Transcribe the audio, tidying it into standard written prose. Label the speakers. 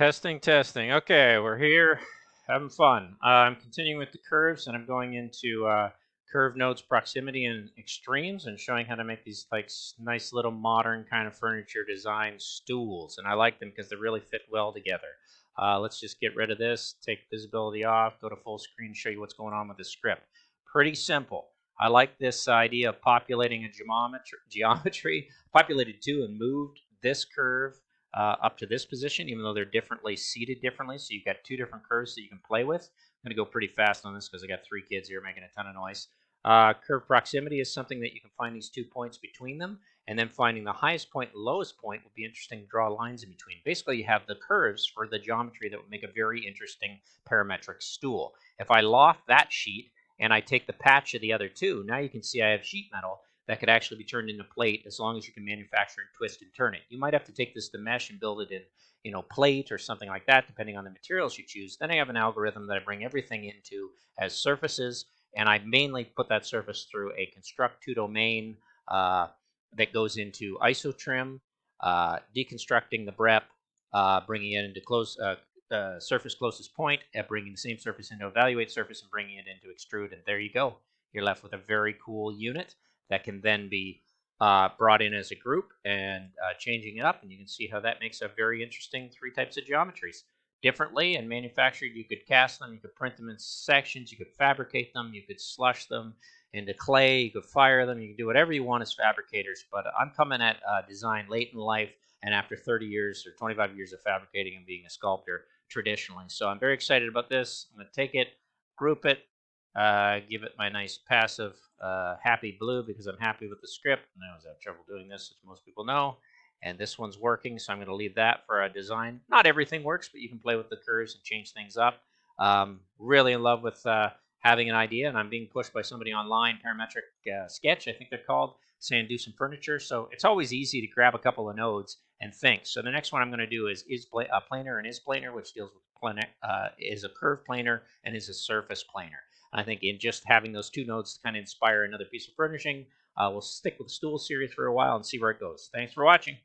Speaker 1: Testing, testing. Okay, we're here having fun. I'm continuing with the curves, and I'm going into curve nodes, proximity, and extremes, and showing how to make these like nice little modern kind of furniture design stools. And I like them because they really fit well together. Let's just get rid of this, take visibility off, go to full screen, show you what's going on with the script. Pretty simple. I like this idea of populating a geometry, populated two and moved this curve up to this position, even though they're differently seated differently. So you've got two different curves that you can play with. I'm going to go pretty fast on this because I got 3 kids here making a ton of noise. Curve proximity is something that you can find these 2 points between them, and then finding the highest point and lowest point will be interesting to draw lines in between. Basically, you have the curves for the geometry that would make a very interesting parametric stool. If I loft that sheet and I take the patch of the other two, now you can see I have sheet metal that could actually be turned into plate as long as you can manufacture and twist and turn it. You might have to take this to mesh and build it in, plate or something like that, depending on the materials you choose. Then I have an algorithm that I bring everything into as surfaces, and I mainly put that surface through a construct to domain that goes into isotrim, deconstructing the brep, bringing it into surface closest point, bringing the same surface into evaluate surface, and bringing it into extrude, and there you go. You're left with a very cool unit that can then be brought in as a group and changing it up, and you can see how that makes a very interesting 3 types of geometries. Differently and manufactured, you could cast them, you could print them in sections, you could fabricate them, you could slush them into clay, you could fire them, you can do whatever you want as fabricators, but I'm coming at design late in life and after 30 years or 25 years of fabricating and being a sculptor traditionally. So I'm very excited about this. I'm going to take it, group it, give it my nice passive happy blue because I'm happy with the script, and I always have trouble doing this, as most people know. And this one's working, so I'm going to leave that for a design. Not everything works, but you can play with the curves and change things up. Really in love with having an idea, and I'm being pushed by somebody online, Parametric Sketch, I think they're called, saying do some furniture. So it's always easy to grab a couple of nodes and think. So the next one I'm going to do is planar and is planar, which deals with is a curve planar and is a surface planar. I think in just having those 2 nodes to kind of inspire another piece of furnishing, we'll stick with the stool series for a while and see where it goes. Thanks for watching.